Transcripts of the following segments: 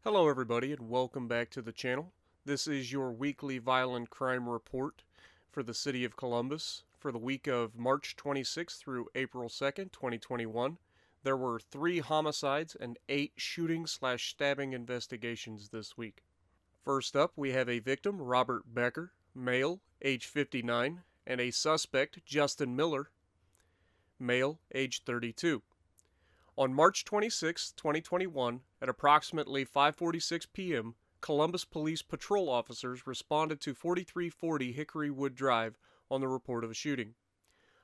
Hello everybody and welcome back to the channel. This is your weekly violent crime report for the city of Columbus for the week of March 26th through April 2nd, 2021. There were 3 homicides and 8 shooting/stabbing investigations this week. First up, we have a victim, Robert Becker, male, age 59, and a suspect, Justin Miller, male, age 32. On March 26, 2021, at approximately 5:46 p.m., Columbus Police patrol officers responded to 4340 Hickory Wood Drive on the report of a shooting.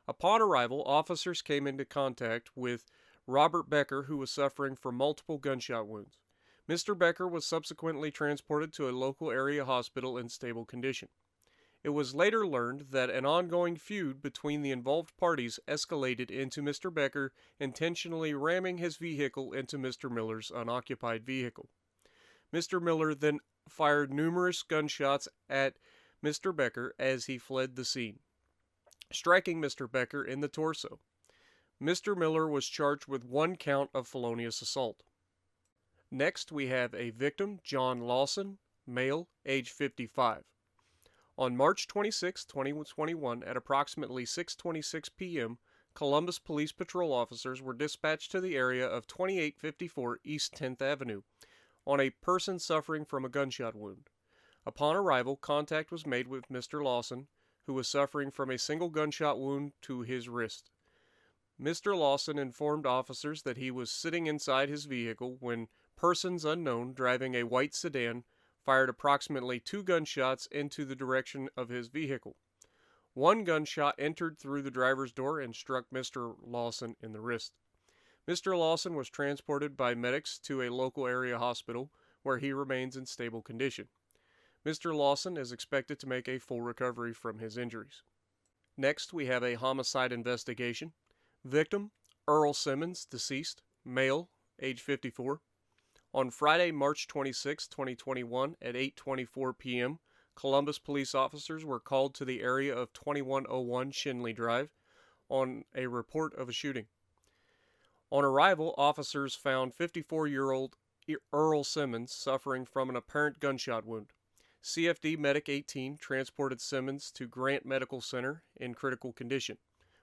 Upon arrival, officers came into contact with Robert Becker, who was suffering from multiple gunshot wounds. Mr. Becker was subsequently transported to a local area hospital in stable condition. It was later learned that an ongoing feud between the involved parties escalated into Mr. Becker intentionally ramming his vehicle into Mr. Miller's unoccupied vehicle. Mr. Miller then fired numerous gunshots at Mr. Becker as he fled the scene, striking Mr. Becker in the torso. Mr. Miller was charged with 1 count of felonious assault. Next, we have a victim, John Lawson, male, age 55. On March 26, 2021, at approximately 6:26 p.m., Columbus Police Patrol officers were dispatched to the area of 2854 East 10th Avenue on a person suffering from a gunshot wound. Upon arrival, contact was made with Mr. Lawson, who was suffering from a single gunshot wound to his wrist. Mr. Lawson informed officers that he was sitting inside his vehicle when persons unknown driving a white sedan fired approximately 2 gunshots into the direction of his vehicle. 1 gunshot entered through the driver's door and struck Mr. Lawson in the wrist. Mr. Lawson was transported by medics to a local area hospital where he remains in stable condition. Mr. Lawson is expected to make a full recovery from his injuries. Next, we have a homicide investigation. Victim, Earl Simmons, deceased, male, age 54. On Friday, March 26, 2021, at 8:24 p.m., Columbus police officers were called to the area of 2101 Shinley Drive on a report of a shooting. On arrival, officers found 54-year-old Earl Simmons suffering from an apparent gunshot wound. CFD Medic 18 transported Simmons to Grant Medical Center in critical condition,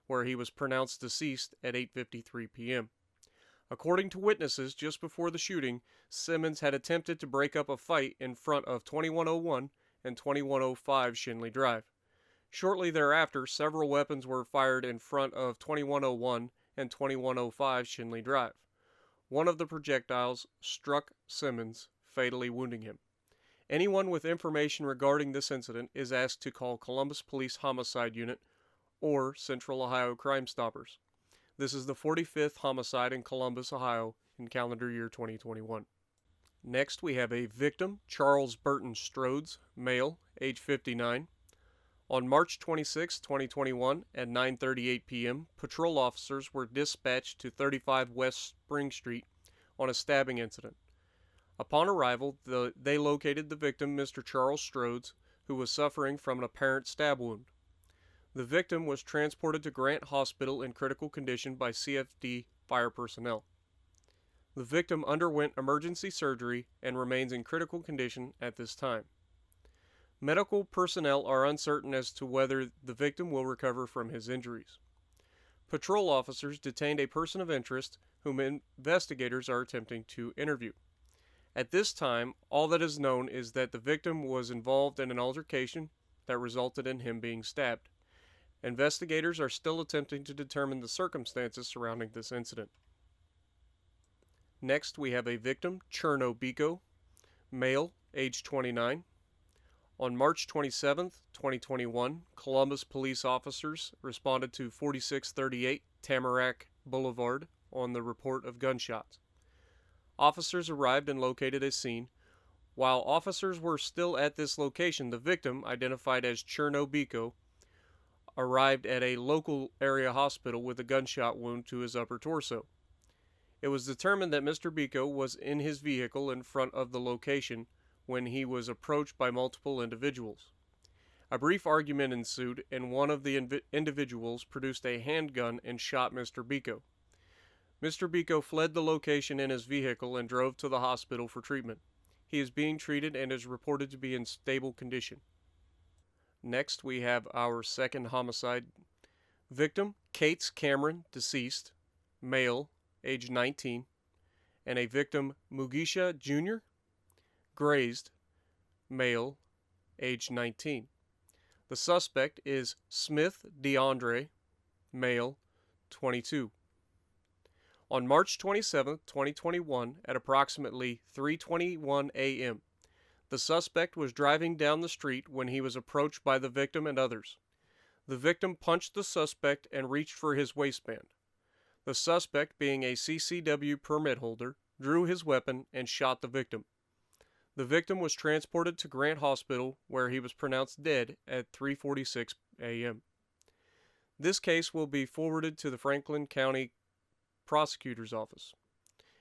where he was pronounced deceased at 8:53 p.m. According to witnesses, just before the shooting, Simmons had attempted to break up a fight in front of 2101 and 2105 Shinley Drive. Shortly thereafter, several weapons were fired in front of 2101 and 2105 Shinley Drive. One of the projectiles struck Simmons, fatally wounding him. Anyone with information regarding this incident is asked to call Columbus Police Homicide Unit or Central Ohio Crime Stoppers. This is the 45th homicide in Columbus, Ohio, in calendar year 2021. Next, we have a victim, Charles Burton Strodes, male, age 59. On March 26, 2021, at 9:38 p.m., patrol officers were dispatched to 35 West Spring Street on a stabbing incident. Upon arrival, they located the victim, Mr. Charles Strodes, who was suffering from an apparent stab wound. The victim was transported to Grant Hospital in critical condition by CFD fire personnel. The victim underwent emergency surgery and remains in critical condition at this time. Medical personnel are uncertain as to whether the victim will recover from his injuries. Patrol officers detained a person of interest whom investigators are attempting to interview. At this time, all that is known is that the victim was involved in an altercation that resulted in him being stabbed. Investigators are still attempting to determine the circumstances surrounding this incident. Next, we have a victim, Cherno Biko, male, age 29. On March 27, 2021, Columbus police officers responded to 4638 Tamarack Boulevard on the report of gunshots. Officers arrived and located a scene. While officers were still at this location, the victim, identified as Cherno Biko, arrived at a local area hospital with a gunshot wound to his upper torso. It was determined that Mr. Biko was in his vehicle in front of the location when he was approached by multiple individuals. A brief argument ensued, and one of the individuals produced a handgun and shot Mr. Biko. Mr. Biko fled the location in his vehicle and drove to the hospital for treatment. He is being treated and is reported to be in stable condition. Next, we have our second homicide. Victim, Cates Cameron, deceased, male, age 19, and a victim, Mugisha Jr., grazed, male, age 19. The suspect is Smith DeAndre, male, 22. On March 27, 2021, at approximately 3:21 a.m., the suspect was driving down the street when he was approached by the victim and others. The victim punched the suspect and reached for his waistband. The suspect, being a CCW permit holder, drew his weapon and shot the victim. The victim was transported to Grant Hospital, where he was pronounced dead at 3:46 a.m. This case will be forwarded to the Franklin County Prosecutor's Office.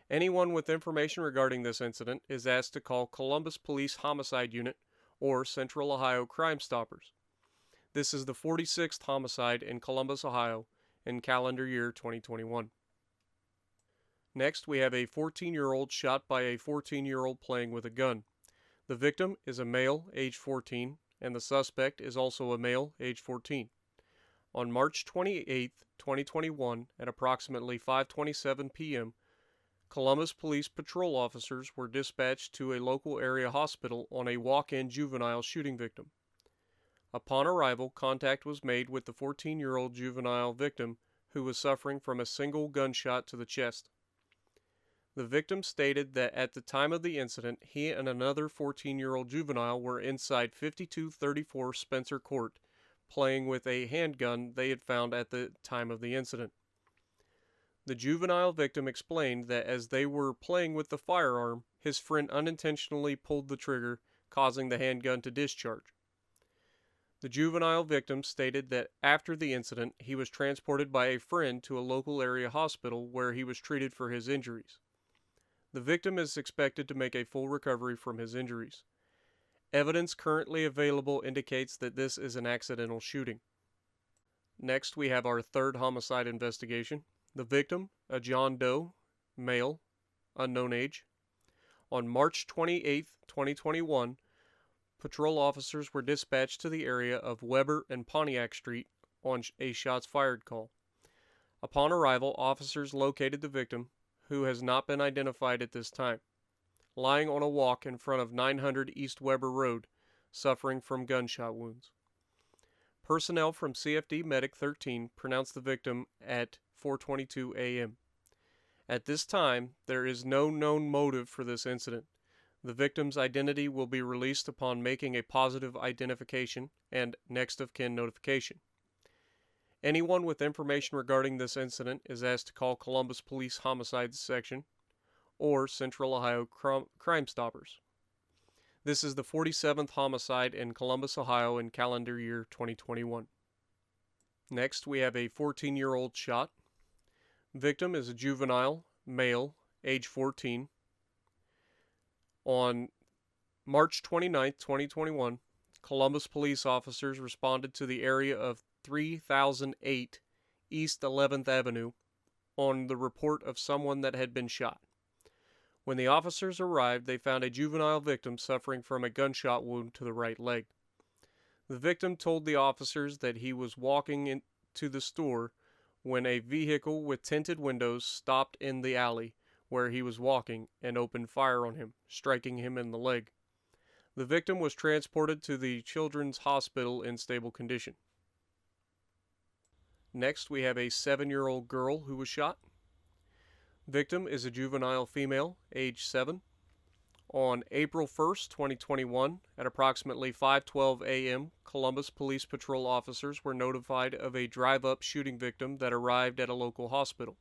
Anyone with information regarding this incident is asked to call Columbus Police Homicide Unit or Central Ohio Crime Stoppers. This is the 46th homicide in Columbus, Ohio, in calendar year 2021. Next, we have a 14-year-old shot by a 14-year-old playing with a gun. The victim is a male, age 14, and the suspect is also a male, age 14. On March 28, 2021, at approximately 5:27 p.m., Columbus Police Patrol officers were dispatched to a local area hospital on a walk-in juvenile shooting victim. Upon arrival, contact was made with the 14-year-old juvenile victim who was suffering from a single gunshot to the chest. The victim stated that at the time of the incident, he and another 14-year-old juvenile were inside 5234 Spencer Court, playing with a handgun they had found at the time of the incident. The juvenile victim explained that as they were playing with the firearm, his friend unintentionally pulled the trigger, causing the handgun to discharge. The juvenile victim stated that after the incident, he was transported by a friend to a local area hospital where he was treated for his injuries. The victim is expected to make a full recovery from his injuries. Evidence currently available indicates that this is an accidental shooting. Next, we have our third homicide investigation. The victim, a John Doe, male, unknown age. On March 28, 2021, patrol officers were dispatched to the area of Weber and Pontiac Street on a shots fired call. Upon arrival, officers located the victim, who has not been identified at this time, lying on a walk in front of 900 East Weber Road, suffering from gunshot wounds. Personnel from CFD Medic 13 pronounced the victim at 4:22 a.m. At this time, there is no known motive for this incident. The victim's identity will be released upon making a positive identification and next of kin notification. Anyone with information regarding this incident is asked to call Columbus Police Homicides Section or Central Ohio Crime Stoppers. This is the 47th homicide in Columbus, Ohio in calendar year 2021. Next, we have a 14-year-old shot. Victim is a juvenile, male, age 14. On March 29, 2021, Columbus police officers responded to the area of 3008 East 11th Avenue on the report of someone that had been shot. When the officers arrived, they found a juvenile victim suffering from a gunshot wound to the right leg. The victim told the officers that he was walking into the store when a vehicle with tinted windows stopped in the alley where he was walking and opened fire on him, striking him in the leg. The victim was transported to the Children's Hospital in stable condition. Next, we have a 7-year-old girl who was shot. Victim is a juvenile female, age 7. On April 1st, 2021, at approximately 5:12 a.m., Columbus Police Patrol officers were notified of a drive-up shooting victim that arrived at a local hospital.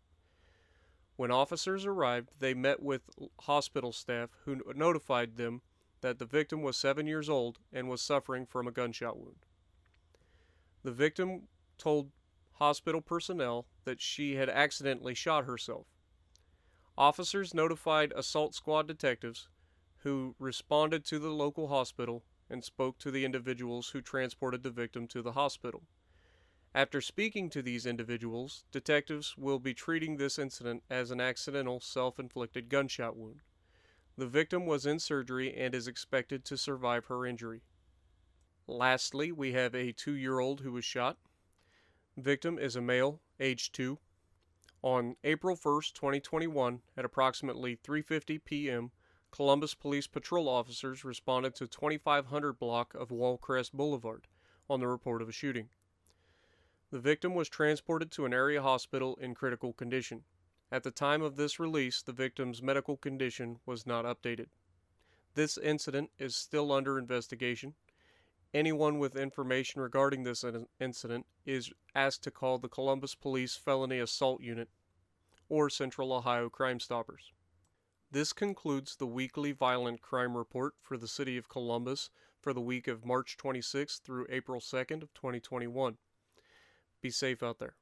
When officers arrived, they met with hospital staff who notified them that the victim was 7 years old and was suffering from a gunshot wound. The victim told hospital personnel that she had accidentally shot herself. Officers notified assault squad detectives who responded to the local hospital and spoke to the individuals who transported the victim to the hospital. After speaking to these individuals, detectives will be treating this incident as an accidental self-inflicted gunshot wound. The victim was in surgery and is expected to survive her injury. Lastly, we have a 2-year-old who was shot. Victim is a male, age 2. On April 1st, 2021, at approximately 3:50 p.m., Columbus Police Patrol officers responded to 2500 block of Wallcrest Boulevard on the report of a shooting. The victim was transported to an area hospital in critical condition. At the time of this release, the victim's medical condition was not updated. This incident is still under investigation. Anyone with information regarding this incident is asked to call the Columbus Police Felony Assault Unit or Central Ohio Crime Stoppers. This concludes the weekly violent crime report for the City of Columbus for the week of March 26th through April 2nd of 2021. Be safe out there.